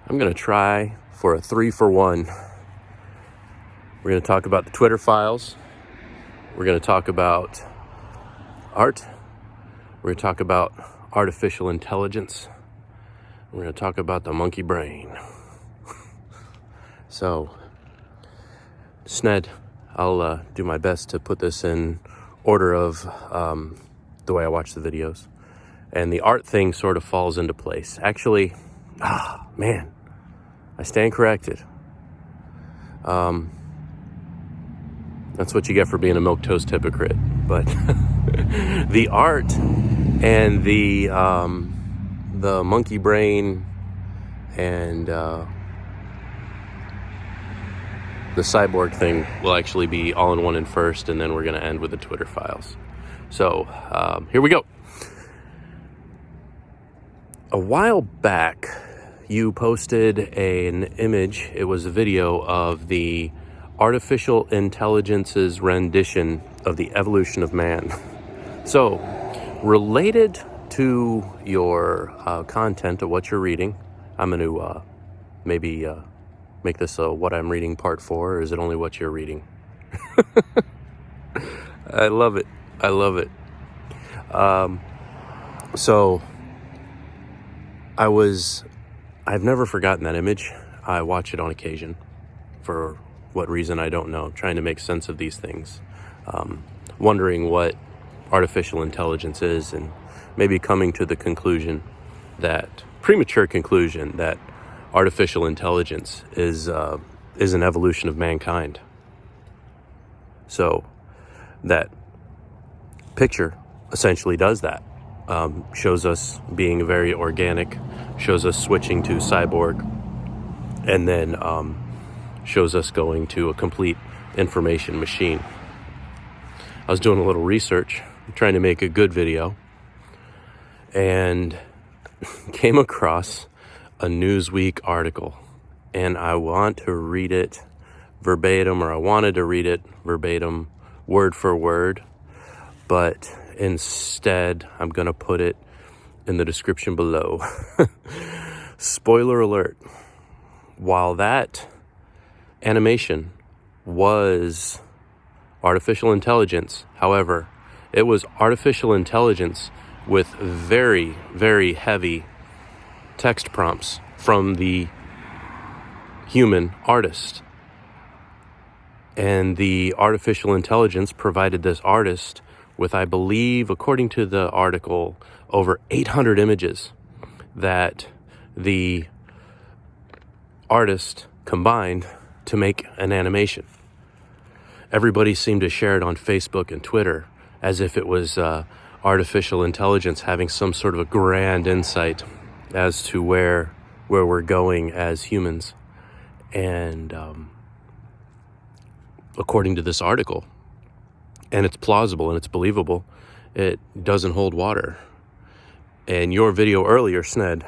I'm going to try for a 3-for-1. We're going to talk about the Twitter files. We're going to talk about art. We're going to talk about artificial intelligence. We're going to talk about the monkey brain. So, Sned, I'll do my best to put this in order of the way I watch the videos. And the art thing sort of falls into place. Actually, man, I stand corrected. That's what you get for being a milquetoast hypocrite. But the art and the monkey brain and the cyborg thing will actually be all in one and first, and then we're going to end with the Twitter files. So here we go. A while back, you posted an image. It was a video of the artificial intelligence's rendition of the evolution of man. So, related to your content of what you're reading, I'm going to maybe make this what I'm reading part 4, or is it only what you're reading? I love it. I love it. So, I've never forgotten that image. I watch it on occasion. For what reason, I don't know. Trying to make sense of these things. Wondering what artificial intelligence is, and maybe coming to the premature conclusion that artificial intelligence is an evolution of mankind. So that picture essentially does that. Shows us being very organic, shows us switching to cyborg, and then shows us going to a complete information machine. I was doing a little research, trying to make a good video, and came across a Newsweek article, and I want to read it verbatim, or I wanted to read it verbatim, word for word, but instead, I'm going to put it in the description below. Spoiler alert. While that animation was artificial intelligence, however, it was artificial intelligence with very, very heavy text prompts from the human artist. And the artificial intelligence provided this artist with, I believe, according to the article, over 800 images that the artist combined to make an animation. Everybody seemed to share it on Facebook and Twitter as if it was artificial intelligence having some sort of a grand insight as to where we're going as humans. And according to this article, and it's plausible and it's believable, it doesn't hold water. And your video earlier, Sned,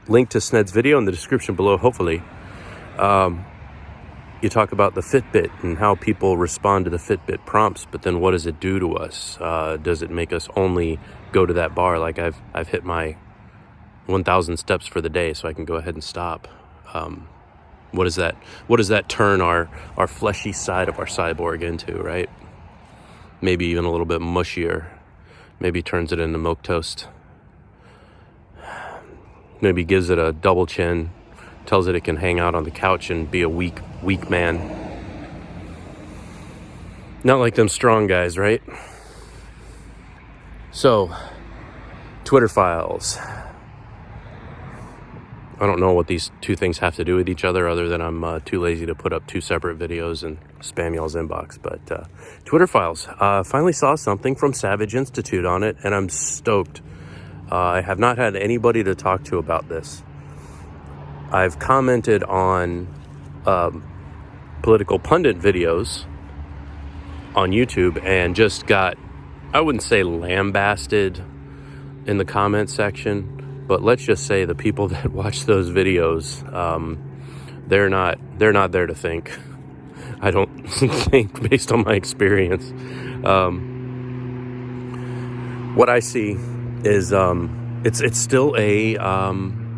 link to Sned's video in the description below, hopefully. You talk about the Fitbit and how people respond to the Fitbit prompts, but then what does it do to us? Does it make us only go to that bar? Like I've hit my 1,000 steps for the day, so I can go ahead and stop. What does that turn our fleshy side of our cyborg into, right? Maybe even a little bit mushier. Maybe turns it into milquetoast. Maybe gives it a double chin, tells it can hang out on the couch and be a weak man. Not like them strong guys, right? So, Twitter files. I don't know what these two things have to do with each other, other than I'm too lazy to put up 2 separate videos and spam y'all's inbox. But Twitter files. Finally saw something from Savage Institute on it, and I'm stoked. I have not had anybody to talk to about this. I've commented on political pundit videos on YouTube and just got, I wouldn't say lambasted in the comment section, but let's just say the people that watch those videos, they're not there to think. I don't think, based on my experience. What I see is it's still a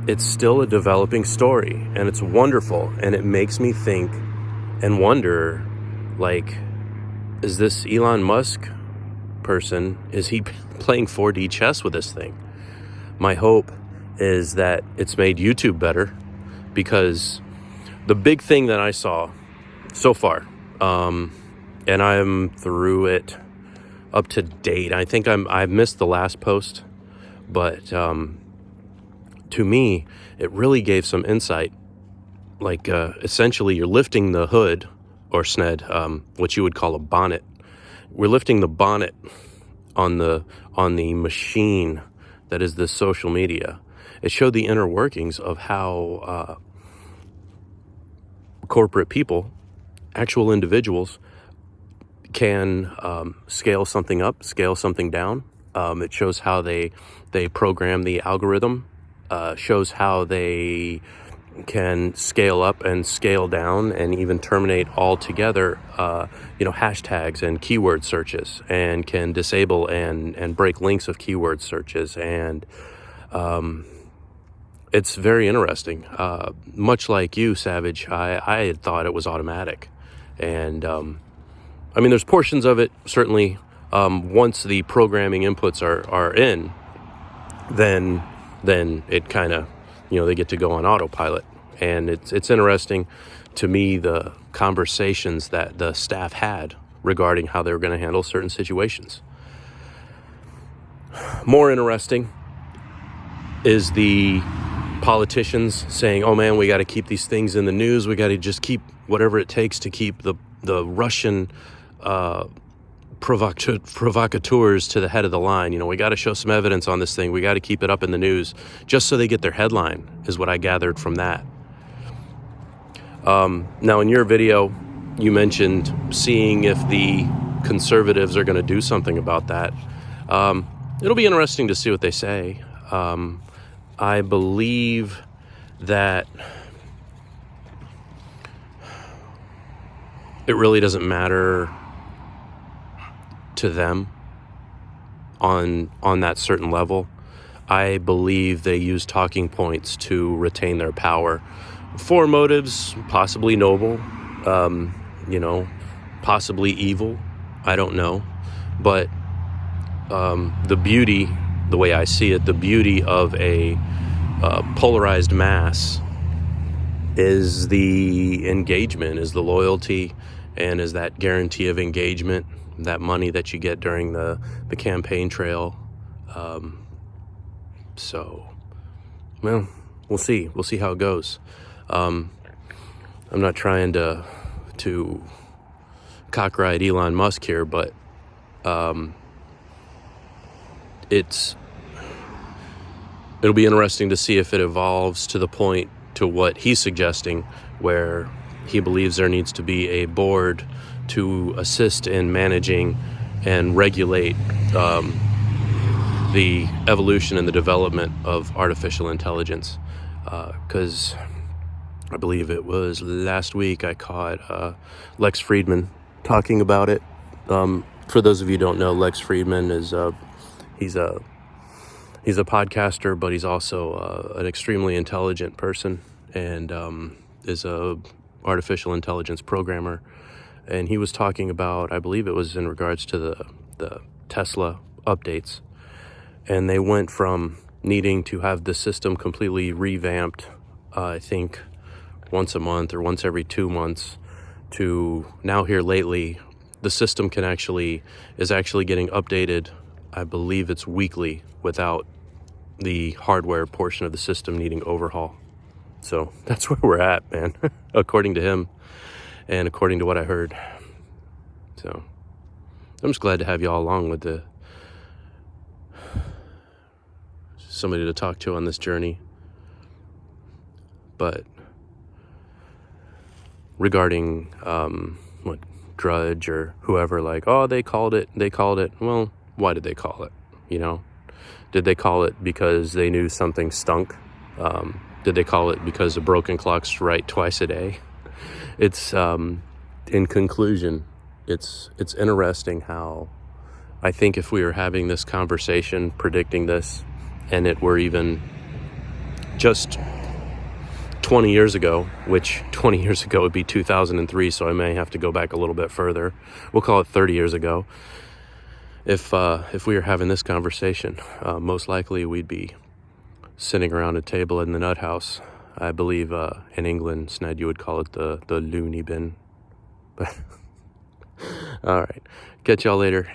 it's still a developing story, and it's wonderful, and it makes me think and wonder, like, is this Elon Musk person, is he playing 4D chess with this thing? My hope is that it's made YouTube better, because the big thing that I saw so far, and I'm through it up to date. I think I missed the last post, but to me, it really gave some insight. Like, essentially, you're lifting the hood, or SNED, what you would call a bonnet. We're lifting the bonnet on the machine that is this social media. It showed the inner workings of how corporate people, actual individuals, can scale something up, scale something down. It shows how they program the algorithm, shows how they can scale up and scale down, and even terminate altogether, hashtags and keyword searches, and can disable and break links of keyword searches. And it's very interesting. Much like you, Savage, I had thought it was automatic. And there's portions of it, certainly. Once the programming inputs are in, then it kind of, they get to go on autopilot. And it's interesting to me, the conversations that the staff had regarding how they were going to handle certain situations. More interesting is the politicians saying, oh man, we got to keep these things in the news. We got to just keep whatever it takes to keep the Russian provocateurs to the head of the line. We got to show some evidence on this thing. We got to keep it up in the news just so they get their headline, is what I gathered from that. Now, in your video, you mentioned seeing if the conservatives are going to do something about that. It'll be interesting to see what they say. I believe that it really doesn't matter to them on that certain level. I believe they use talking points to retain their power for motives possibly noble, possibly evil. I don't know. But the beauty, the way I see it, the beauty of a polarized mass is the engagement, is the loyalty, and is that guarantee of engagement, that money that you get during the campaign trail. Well, we'll see. We'll see how it goes. I'm not trying to cock-ride Elon Musk here, but it'll be interesting to see if it evolves to the point to what he's suggesting, where he believes there needs to be a board to assist in managing and regulate the evolution and the development of artificial intelligence. Because I believe it was last week I caught Lex Friedman talking about it. For those of you who don't know, Lex Friedman is he's a podcaster, but he's also an extremely intelligent person, and is a artificial intelligence programmer. And he was talking about, I believe it was in regards to the Tesla updates, and they went from needing to have the system completely revamped, I think once a month or once every 2 months, to now here lately, the system is actually getting updated. I believe it's weekly, without the hardware portion of the system needing overhaul. So that's where we're at, man, according to him and according to what I heard. So I'm just glad to have y'all along with somebody to talk to on this journey. But regarding Drudge or whoever, like, oh, they called it. Well, why did they call it? Did they call it because they knew something stunk? Did they call it because a broken clock's right twice a day? It's in conclusion, it's interesting how I think if we were having this conversation, predicting this, and it were even just 20 years ago, which 20 years ago would be 2003, so I may have to go back a little bit further. We'll call it 30 years ago. If we were having this conversation, most likely we'd be sitting around a table in the nut house. I believe in England, Sned, you would call it the loony bin. All right. Catch y'all later.